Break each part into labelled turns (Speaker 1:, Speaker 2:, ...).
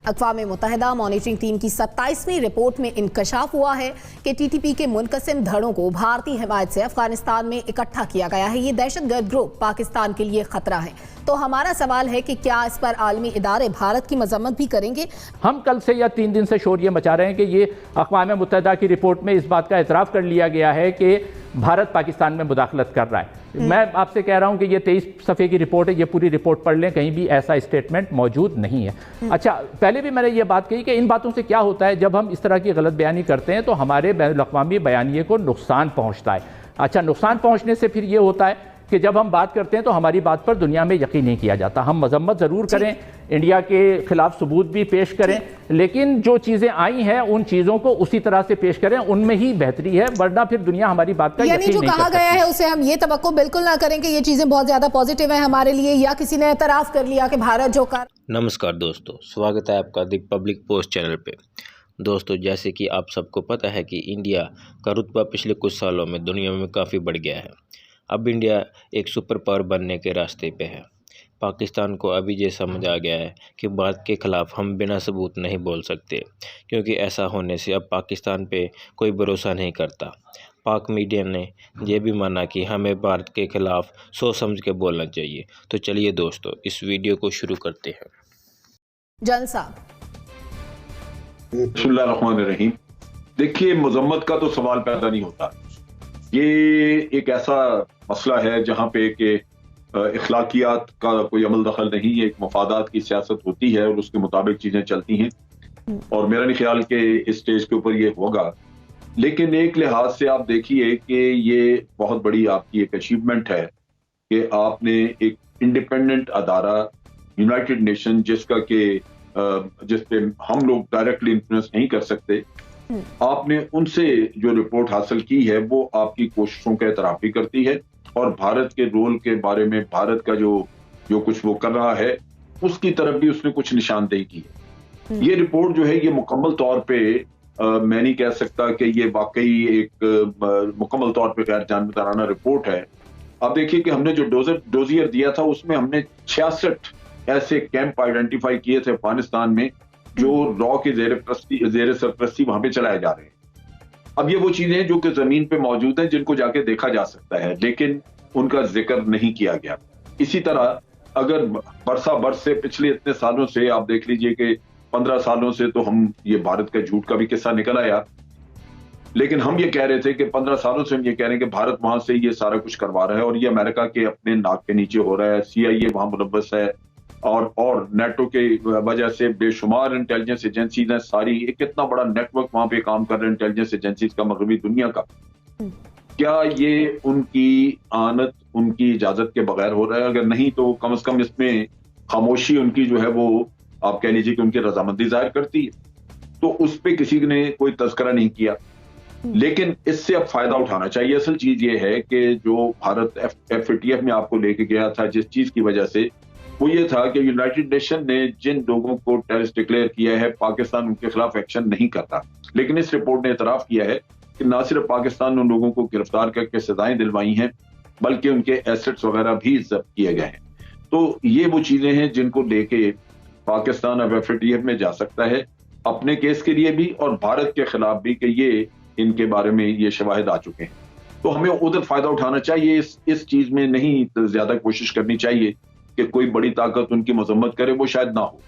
Speaker 1: अक़वाम मुत्तहिदा monitoring team की 27वीं report में इंकशाफ हुआ है कि टीटीपी के मुनक़सिम धड़ों को भारतीय हिमायत से अफगानिस्तान में इकट्ठा किया गया है। ये दहशतगर्द ग्रुप पाकिस्तान के लिए खतरा है। तो हमारा सवाल है कि क्या इस पर आलमी इदारे भारत की मजम्मत भी करेंगे? हम
Speaker 2: कल से या 3 दिन से शोर ये मचा रहे हैं कि ये अक़वाम मुत्तहिदा की रिपोर्ट में इस बात का एतराफ़ कर लिया गया है कि भारत पाकिस्तान में मुदाखलत कर रहा है। मैं आपसे कह रहा हूं कि ये 23 सफ़े की रिपोर्ट है, ये पूरी रिपोर्ट पढ़ लें, कहीं भी ऐसा स्टेटमेंट मौजूद नहीं है। अच्छा, पहले भी मैंने ये बात कही कि इन बातों से क्या होता है, जब हम इस तरह की गलत बयानी करते हैं तो हमारे बैनुल-अक़वामी बयानिए को नुकसान पहुँचता है। अच्छा, नुकसान पहुँचने से फिर ये होता है कि जब हम बात करते हैं तो हमारी बात पर दुनिया में यकीन नहीं किया जाता। हम मजम्मत ज़रूर करें, इंडिया के खिलाफ सबूत भी पेश करें, लेकिन जो चीज़ें आई हैं उन चीज़ों को उसी तरह से पेश करें, उनमें ही बेहतरी है, वरना फिर दुनिया हमारी बात का यकीन नहीं कर सकती।
Speaker 1: यानी जो कहा गया है उसे हम ये तवक्को बिल्कुल ना करें कि ये चीज़ें बहुत ज़्यादा पॉजिटिव है हमारे लिए, या किसी ने एतराफ़ कर लिया कि भारत जो कर।
Speaker 3: नमस्कार दोस्तों, स्वागत है आपका दी पब्लिक पोस्ट चैनल पे। दोस्तों, जैसे कि आप सबको पता है कि इंडिया का रुतबा पिछले कुछ सालों में दुनिया में काफ़ी बढ़ गया है। अब इंडिया एक सुपर पावर बनने के रास्ते पे है। पाकिस्तान को अभी ये समझ आ गया है कि भारत के ख़िलाफ़ हम बिना सबूत नहीं बोल सकते, क्योंकि ऐसा होने से अब पाकिस्तान पे कोई भरोसा नहीं करता। पाक मीडिया ने यह भी माना कि हमें भारत के ख़िलाफ़ सोच समझ के बोलना चाहिए। तो चलिए दोस्तों, इस वीडियो को शुरू करते हैं।
Speaker 4: बिस्मिल्लाहिर्रहमानिर्रहीम। देखिए, मजम्मत का तो सवाल पैदा नहीं होता। ये एक ऐसा मसला है जहाँ पे कि इखलाकियात का कोई अमल दखल नहीं है, एक मफादात की सियासत होती है और उसके मुताबिक चीज़ें चलती हैं, और मेरा नहीं ख्याल कि इस स्टेज के ऊपर ये होगा। लेकिन एक लिहाज से आप देखिए कि ये बहुत बड़ी आपकी एक अचीवमेंट है कि आपने एक इंडिपेंडेंट अदारा यूनाइटेड नेशन, जिसका कि जिस पे हम लोग डायरेक्टली इन्फ्लुएंस नहीं कर सकते, आपने उनसे जो रिपोर्ट हासिल की है वो आपकी कोशिशों का एतराफ़ भी करती है, और भारत के रोल के बारे में, भारत का जो कुछ वो कर रहा है उसकी तरफ भी उसने कुछ निशानदेही की है। ये रिपोर्ट जो है ये मुकम्मल तौर पे मैं नहीं कह सकता कि ये वाकई एक मुकम्मल तौर पे गैर जानबदाराना रिपोर्ट है। अब देखिए कि हमने जो डोजियर दिया था उसमें हमने 66 ऐसे कैंप आइडेंटिफाई किए थे अफगानिस्तान में, जो रॉ के जेर सरपरस्ती वहां पे चलाए जा रहे हैं। अब ये वो चीजें जो कि जमीन पे मौजूद हैं, जिनको जाके देखा जा सकता है, लेकिन उनका जिक्र नहीं किया गया। इसी तरह अगर बरस से पिछले इतने सालों से आप देख लीजिए कि 15 सालों से तो हम ये भारत का झूठ का भी किस्सा निकल आया, लेकिन हम ये कह रहे थे कि 15 सालों से हम ये कह रहे हैं कि भारत वहां से ये सारा कुछ करवा रहा है और ये अमेरिका के अपने नाक के नीचे हो रहा है। CIA वहां मुलव्वस है, और नेटो के वजह से बेशुमार इंटेलिजेंस एजेंसीज हैं, सारी एक कितना बड़ा नेटवर्क वहां पे काम कर रहे हैं इंटेलिजेंस एजेंसीज का मगरबी दुनिया का। क्या ये उनकी आनत, उनकी इजाजत के बगैर हो रहा है? अगर नहीं तो कम से कम इसमें खामोशी उनकी जो है वो आप कह लीजिए कि उनकी रजामंदी जाहिर करती है, तो उस पर किसी ने कोई तस्करा नहीं किया। लेकिन इससे अब फायदा उठाना चाहिए। असल चीज ये है कि जो भारत FATF में आपको लेके गया था, जिस चीज की वजह से, वो ये था कि यूनाइटेड नेशन ने जिन लोगों को टेररिस्ट डिक्लेयर किया है, पाकिस्तान उनके खिलाफ एक्शन नहीं करता। लेकिन इस रिपोर्ट ने एतराफ किया है कि न सिर्फ पाकिस्तान ने उन लोगों को गिरफ्तार करके सजाएं दिलवाई हैं, बल्कि उनके एसेट्स वगैरह भी जब्त किए गए हैं। तो ये वो चीजें हैं जिनको लेके पाकिस्तान अब FATF में जा सकता है, अपने केस के लिए भी और भारत के खिलाफ भी, कि ये इनके बारे में ये शवाहिद आ चुके हैं। तो हमें उधर फायदा उठाना चाहिए, इस चीज में नहीं ज्यादा कोशिश करनी चाहिए कि कोई बड़ी ताकत उनकी मजम्मत करे, वो शायद ना हो।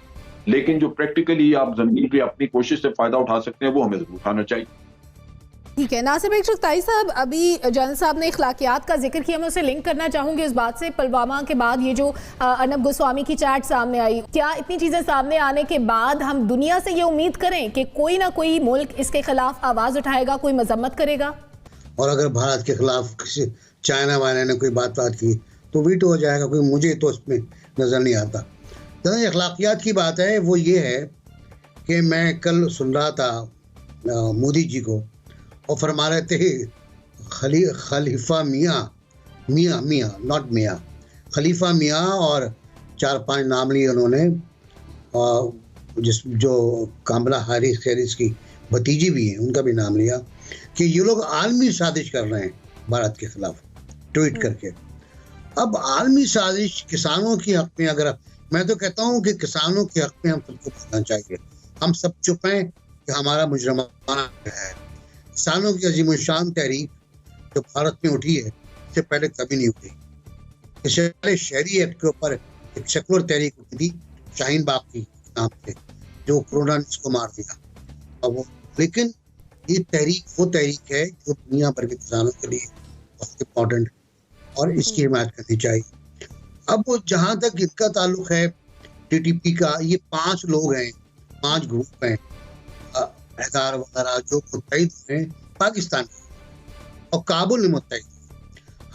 Speaker 4: लेकिन जो प्रैक्टिकली आप जमीन पे अपनी कोशिश से फायदा उठा सकते हैं, वो हमें जरूर उठाना चाहिए।
Speaker 1: ठीक है नासिर भाई, ताई साहब, अभी जनरल साहब ने इखलाकियात का जिक्र किया, मैं उसे लिंक करना चाहूंगी उस बात से। पुलवामा के बाद ये जो अर्नब गोस्वामी की चैट सामने आई, क्या इतनी चीजें सामने आने के बाद हम दुनिया से ये उम्मीद करें कि कोई ना कोई मुल्क इसके खिलाफ आवाज उठाएगा, कोई मजम्मत करेगा?
Speaker 5: और अगर भारत के खिलाफ किसी चाइना वाले ने कोई बात की तो वीटो हो जाएगा, कोई मुझे तो इसमें नजर नहीं आता। तो अखलाकियात की बात है, वो ये है कि मैं कल सुन रहा था मोदी जी को, और फरमा रहे थे खलीफा मियाँ नॉट मियाँ, खलीफा मियाँ, और 4-5 नाम लिए उन्होंने, जो कामला हैरिस की भतीजी भी हैं उनका भी नाम लिया, कि ये लोग आलमी साजिश कर रहे हैं भारत के खिलाफ, ट्वीट करके। अब आलमी साजिश किसानों की हक में अगर मैं तो कहता हूँ कि किसानों के हक में हम सबको बोलना चाहिए। हम सब चुप हैं कि हमारा मुजरमाना है। किसानों की अजीमुशान तहरीक जो भारत में उठी है, इससे पहले कभी नहीं उठी। इससे पहले शहरी एक्ट के ऊपर एक सेकुलर तहरीक उठी थी, शाहीन बाग की नाम से, जो कोरोना ने इसको मार दिया। और वो, लेकिन ये तहरीक वो तहरीक है जो दुनिया भर के किसानों के लिए बहुत इम्पोर्टेंट और इसकी हिमायत करनी चाहिए। अब जहां तक इनका ताल्लुक है टीटीपी का, ये 5 लोग हैं, 5 ग्रुप हैं, हैदर वगैरह, जो मुत्तहिद हैं पाकिस्तान और काबुल में मुत्तहिद।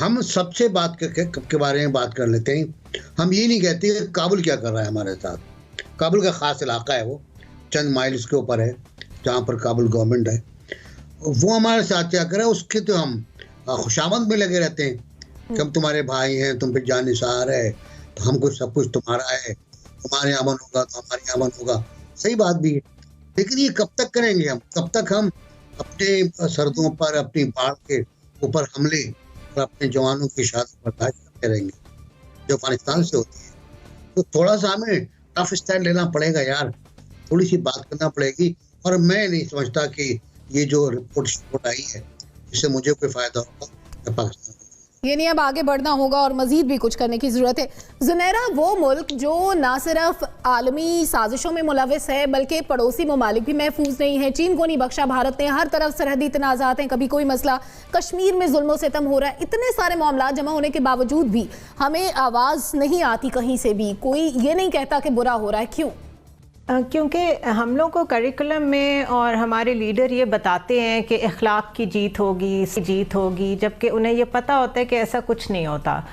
Speaker 5: हम सबसे बात के बारे में बात कर लेते हैं। हम ये नहीं कहते कि काबुल क्या कर रहा है हमारे साथ। काबुल का ख़ास इलाका है, वो चंद माइल्स के ऊपर है जहाँ पर काबुल गवर्नमेंट है। वो हमारे साथ क्या कर रहा है उसके तो हम खुशामद में लगे रहते हैं कि हम तुम्हारे भाई हैं, तुम पे जानिसार है, तो हमको सब कुछ तुम्हारा है, तुम्हारे यहाँ अमन होगा तो हमारे यहाँ अमन होगा। सही बात भी है, लेकिन ये कब तक करेंगे हम? कब तक हम अपने सरहदों पर अपनी बाढ़ के ऊपर हमले और अपने जवानों की शहादत बर्दाश्त करते रहेंगे जो अफगानिस्तान से होती है? तो थोड़ा सा हमें टफ स्टैंड लेना पड़ेगा यार, थोड़ी सी बात करना पड़ेगी। और मैं नहीं समझता कि ये जो रिपोर्ट आई है इससे मुझे कोई फायदा होगा पाकिस्तान।
Speaker 1: ये नहीं, अब आगे बढ़ना होगा और मजीद भी कुछ करने की ज़रूरत है। ज़ुनैरा, वो मुल्क जो ना सिर्फ आलमी साजिशों में मुलविस है बल्कि पड़ोसी ममालिक भी महफूज नहीं है। चीन को नहीं बख्शा भारत ने, हर तरफ सरहदी तनाज़ात हैं, कभी कोई मसला, कश्मीर में जुल्म सितम हो रहा है। इतने सारे मामला जमा होने के बावजूद भी हमें आवाज़ नहीं आती कहीं से भी, कोई ये नहीं कहता कि बुरा हो रहा है। क्यों?
Speaker 6: क्योंकि हम लोग को करिकुलम में और हमारे लीडर ये बताते हैं कि अखलाक की जीत होगी, जबकि उन्हें ये पता होता है कि ऐसा कुछ नहीं होता।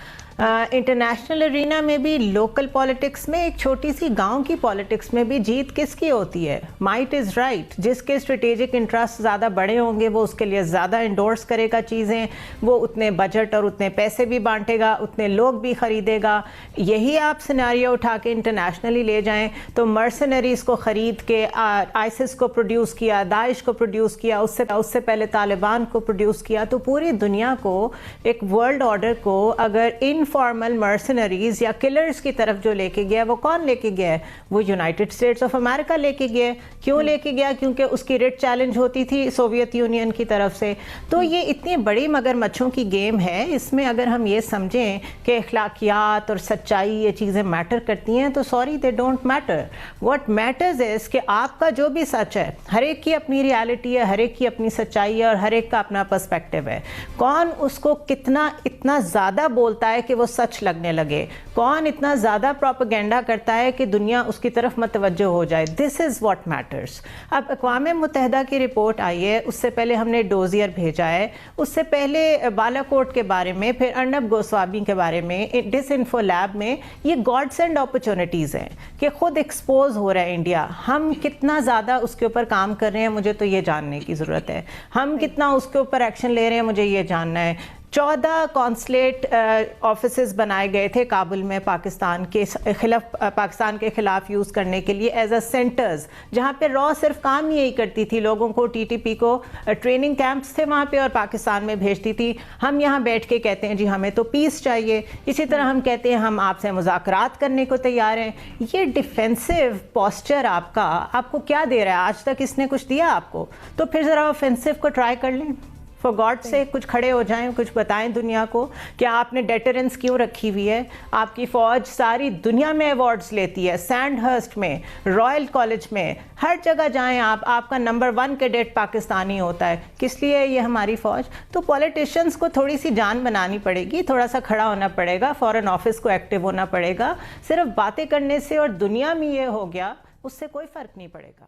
Speaker 6: इंटरनेशनल अरीना में भी, लोकल पॉलिटिक्स में, एक छोटी सी गांव की पॉलिटिक्स में भी जीत किसकी होती है? Might is right. जिसके स्ट्रेटेजिक इंटरेस्ट ज़्यादा बड़े होंगे वो उसके लिए ज़्यादा इंडोर्स करेगा चीज़ें, वो उतने बजट और उतने पैसे भी बांटेगा, उतने लोग भी ख़रीदेगा। यही आप सिनेरियो उठा के इंटरनेशनली ले जाएं तो मर्सनरीज़ को ख़रीद के आइसिस को प्रोड्यूस किया, दाइश को प्रोड्यूस किया, उससे पहले तालिबान को प्रोड्यूस किया। तो पूरी दुनिया को, एक वर्ल्ड ऑर्डर को अगर इनफॉर्मल मर्सनरीज या किलर्स की तरफ जो लेके गया, वो कौन लेके गया है? वो यूनाइटेड स्टेट्स ऑफ अमेरिका लेके गया। क्यों लेके गया? क्योंकि उसकी रेट चैलेंज होती थी सोवियत यूनियन की तरफ से। तो ये इतनी बड़ी मगरमच्छों की गेम है। इसमें अगर हम ये समझें कि अखलाकियात और सच्चाई ये चीज़ें मैटर करती हैं, तो sorry, they don't matter. What matters is कि आपका जो भी सच है, हर एक की अपनी रियलिटी है, हर एक की अपनी सच्चाई है और हर एक का अपना पर्सपेक्टिव है। कौन उसको कितना इतना ज़्यादा बोलता है कि वो सच लगने लगे, कौन इतना ज़्यादा प्रोपेगेंडा करता है कि दुनिया उसकी तरफ मतवज्जो हो जाए, दिस इज़ व्हाट मैटर्स। अब अक़वाम मुत्तहिदा की रिपोर्ट आई है, उससे पहले हमने डोजियर भेजा है, उससे पहले बालाकोट के बारे में, फिर अर्नब गोस्वामी के बारे में, डिसइंफो लैब में। ये गॉड सेंड अपॉर्चुनिटीज़ हैं कि खुद एक्सपोज हो रहा है इंडिया। हम कितना ज़्यादा उसके ऊपर काम कर रहे हैं, मुझे तो ये जानने की ज़रूरत है। हम कितना उसके ऊपर एक्शन ले रहे हैं, मुझे ये जानना है। 14 कॉन्सुलेट ऑफिसेस बनाए गए थे काबुल में पाकिस्तान के खिलाफ यूज़ करने के लिए एज अ सेंटर्स, जहाँ पे रॉ सिर्फ काम ही यही करती थी, लोगों को, टीटीपी को ट्रेनिंग कैंप्स थे वहाँ पे और पाकिस्तान में भेजती थी। हम यहाँ बैठ के कहते हैं जी हमें तो पीस चाहिए, इसी तरह हम कहते हैं हम आपसे मुज़ाकरात करने को तैयार हैं। ये डिफेंसिव पोस्चर आपको क्या दे रहा है? आज तक इसने कुछ दिया आपको? तो फिर ज़रा ऑफेंसिव को ट्राई कर लें। फॉर गॉड से कुछ खड़े हो जाएं, कुछ बताएं दुनिया को कि आपने डेटरेंस क्यों रखी हुई है। आपकी फ़ौज सारी दुनिया में अवार्ड्स लेती है, सैंडहर्स्ट में, रॉयल कॉलेज में, हर जगह जाएं आप, आपका नंबर 1 कैडेट पाकिस्तानी होता है। किस लिए ये हमारी फ़ौज? तो पॉलिटिशियंस को थोड़ी सी जान बनानी पड़ेगी, थोड़ा सा खड़ा होना पड़ेगा, फॉरेन ऑफिस को एक्टिव होना पड़ेगा। सिर्फ बातें करने से और दुनिया में ये हो गया, उससे कोई फ़र्क नहीं पड़ेगा।